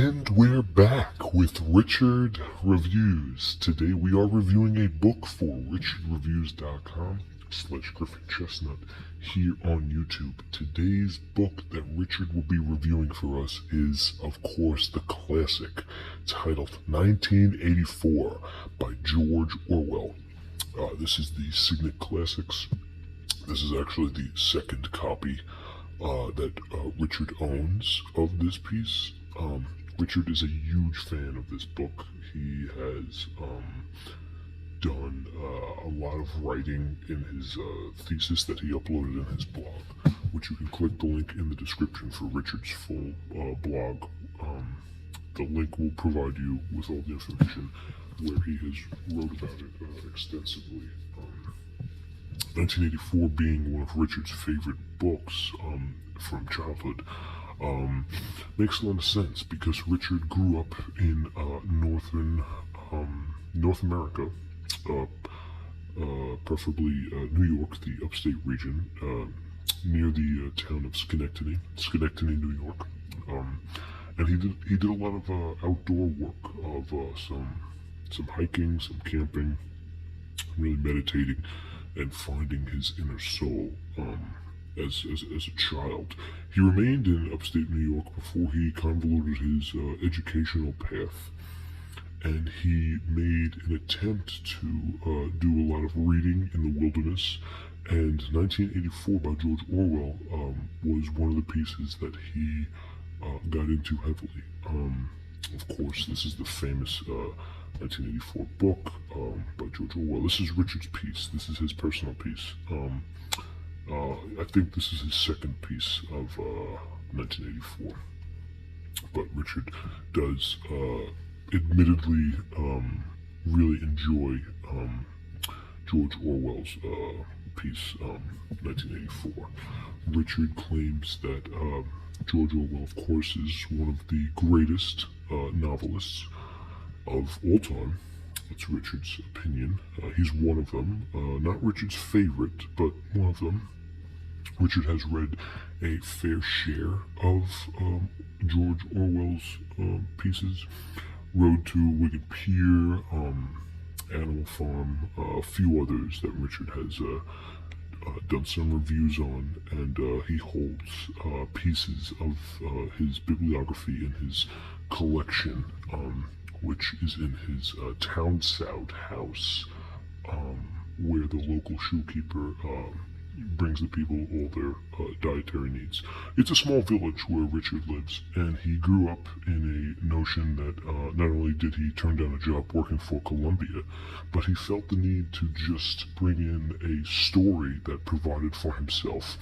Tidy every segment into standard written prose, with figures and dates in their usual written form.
And we're back with Richard Reviews. Today we are reviewing a book for richardreviews.com/Griffin Chestnut here on YouTube. Today's book that Richard will be reviewing for us is, of course, the classic titled 1984 by George Orwell. This is the Signet Classics. This is actually the second copy that Richard owns of this piece. Richard is a huge fan of this book. He has done a lot of writing in his thesis that he uploaded in his blog, which you can click the link in the description for Richard's full blog. The link will provide you with all the information where he has wrote about it extensively. 1984 being one of Richard's favorite books from childhood. Makes a lot of sense because Richard grew up in North America, preferably New York, the upstate region, near the town of Schenectady, New York. And he did a lot of outdoor work of some hiking, some camping, really meditating, and finding his inner soul. As a child. He remained in upstate New York before he convoluted his educational path, and he made an attempt to do a lot of reading in the wilderness, and 1984 by George Orwell was one of the pieces that he got into heavily. Of course, this is the famous 1984 book by George Orwell. This is Richard's piece. This is his personal piece. I think this is his second piece of 1984, but Richard does admittedly really enjoy George Orwell's piece, 1984. Richard claims that George Orwell, of course, is one of the greatest novelists of all time. That's Richard's opinion. He's one of them. Not Richard's favorite, but one of them. Richard has read a fair share of George Orwell's pieces. Road to Wicked Pier, Animal Farm, a few others that Richard has done some reviews on, and he holds pieces of his bibliography in his collection, which is in his Town-South house, where the local shoekeeper brings the people all their dietary needs. It's a small village where Richard lives, and he grew up in a notion that not only did he turn down a job working for Columbia, but he felt the need to just bring in a story that provided for himself.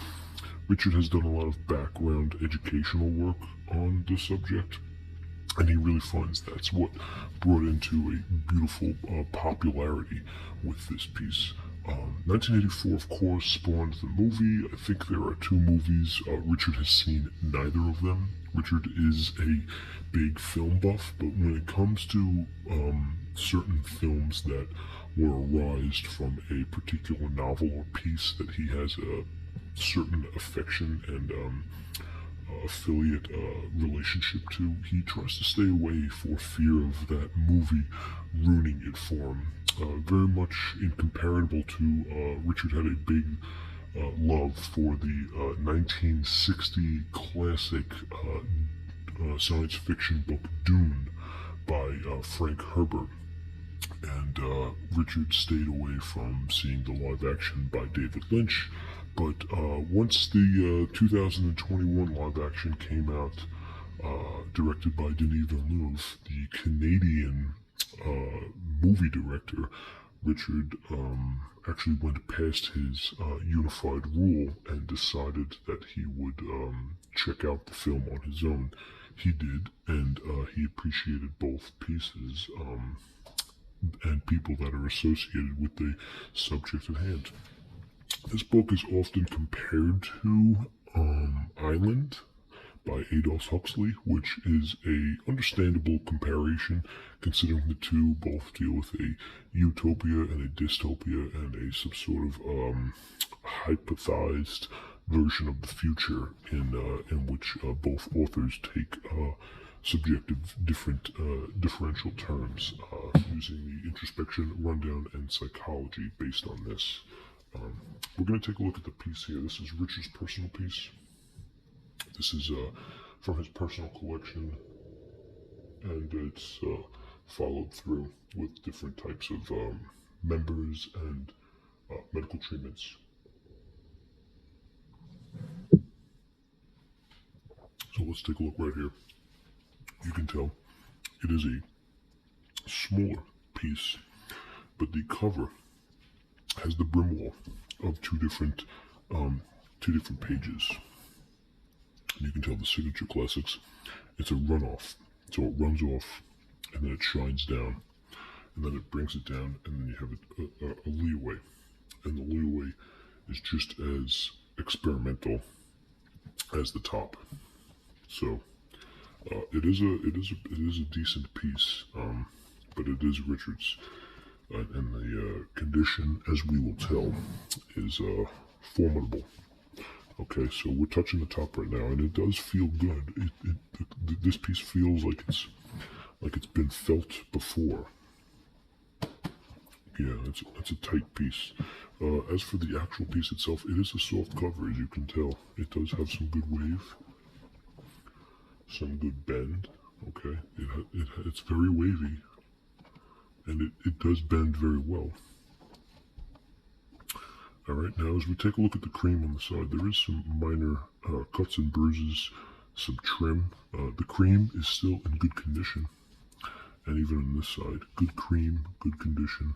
Richard has done a lot of background educational work on the subject, and he really finds that's what brought into a beautiful popularity with this piece. 1984, of course, spawned the movie. I think there are two movies. Richard has seen neither of them. Richard is a big film buff, but when it comes to certain films that were arised from a particular novel or piece that he has a certain affection and affiliate relationship to, he tries to stay away for fear of that movie ruining it for him. Very much incomparable to Richard had a big love for the 1960 classic science fiction book Dune by Frank Herbert, and Richard stayed away from seeing the live action by David Lynch. But once the 2021 live action came out, directed by Denis Villeneuve, the Canadian movie director, Richard actually went past his unified rule and decided that he would check out the film on his own. He did, and he appreciated both pieces and people that are associated with the subject at hand. This book is often compared to Island by Aldous Huxley, which is a understandable comparison considering the two both deal with a utopia and a dystopia and some sort of hypothesized version of the future in which both authors take subjective differential terms using the introspection, rundown, and psychology based on this. We're going to take a look at the piece here. This is Richard's personal piece. This is from his personal collection, and it's followed through with different types of members and medical treatments. So let's take a look right here. You can tell it is a smaller piece, but the cover has the brim wall of two different pages. And you can tell the signature classics. It's a runoff, so it runs off, and then it shines down, and then it brings it down, and then you have a leeway, and the leeway is just as experimental as the top. So it is a decent piece, but it is Richard's, and the condition, as we will tell, is formidable. Okay, so we're touching the top right now, and it does feel good. This piece feels like it's been felt before. Yeah, it's a tight piece. As for the actual piece itself, it is a soft cover, as you can tell. It does have some good wave, some good bend. Okay, it's very wavy, and it does bend very well. Alright, now as we take a look at the cream on the side, there is some minor cuts and bruises, some trim. The cream is still in good condition, and even on this side, good cream, good condition.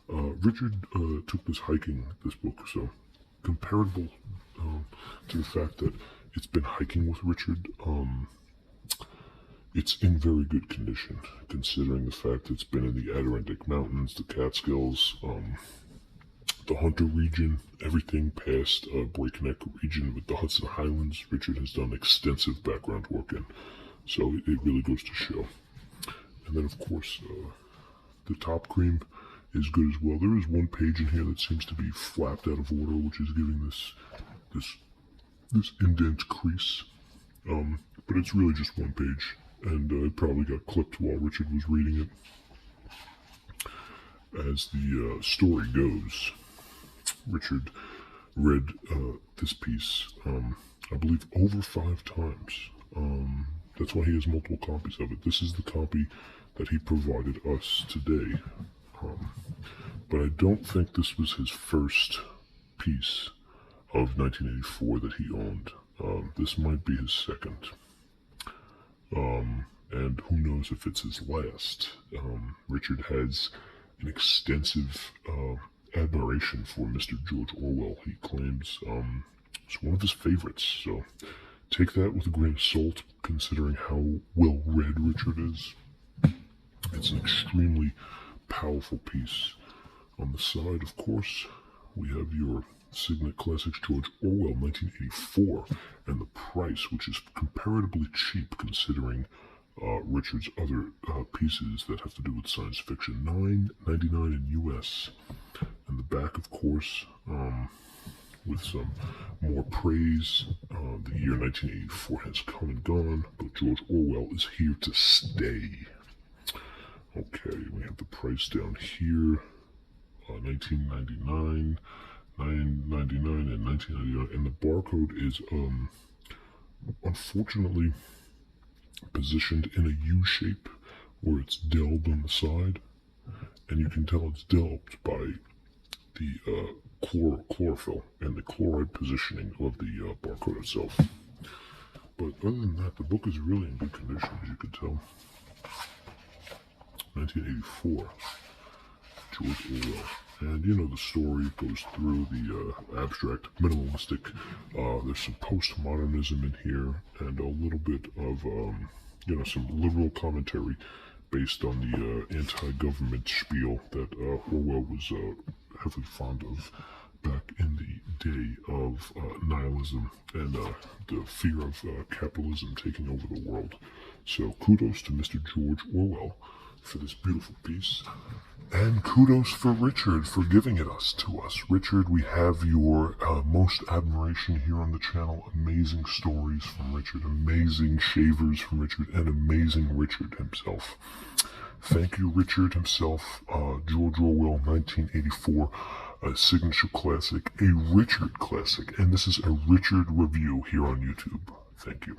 Richard took this hiking, this book, so comparable to the fact that it's been hiking with Richard, it's in very good condition, considering the fact that it's been in the Adirondack Mountains, the Catskills, the Hunter region, everything past Breakneck region with the Hudson Highlands. Richard has done extensive background work in, so it really goes to show. And then, of course, the top cream is good as well. There is one page in here that seems to be flapped out of order, which is giving this indent crease. But it's really just one page, and it probably got clipped while Richard was reading it. As the story goes, Richard read this piece, I believe, over 5 times. That's why he has multiple copies of it. This is the copy that he provided us today. But I don't think this was his first piece of 1984 that he owned. This might be his second. And who knows if it's his last. Richard has an extensive admiration for Mr. George Orwell. He claims it's one of his favorites, so take that with a grain of salt, considering how well read Richard is. It's an extremely powerful piece. On the side, of course, we have your Signet Classics George Orwell 1984, and the price, which is comparatively cheap considering Richard's other pieces that have to do with science fiction. $9.99 in US. And the back, of course, with some more praise. The year 1984 has come and gone, but George Orwell is here to stay. Okay, we have the price down here. 1999, $9.99, and $19.99, and the barcode is unfortunately positioned in a U shape where it's delved on the side, and you can tell it's delved by the chlorophyll and the chloride positioning of the barcode itself. But other than that, the book is really in good condition, as you can tell. 1984, George Orwell. And you know the story goes through the abstract, minimalistic. There's some postmodernism in here, and a little bit of some liberal commentary based on the anti-government spiel that Orwell was heavily fond of back in the day of nihilism and the fear of capitalism taking over the world. So kudos to Mr. George Orwell for this beautiful piece. And kudos for Richard for giving it to us. Richard, we have your most admiration here on the channel. Amazing stories from Richard, amazing shavers from Richard, and amazing Richard himself. Thank you, Richard himself. George Orwell, 1984, a signature classic, a Richard classic, and this is a Richard review here on YouTube. Thank you.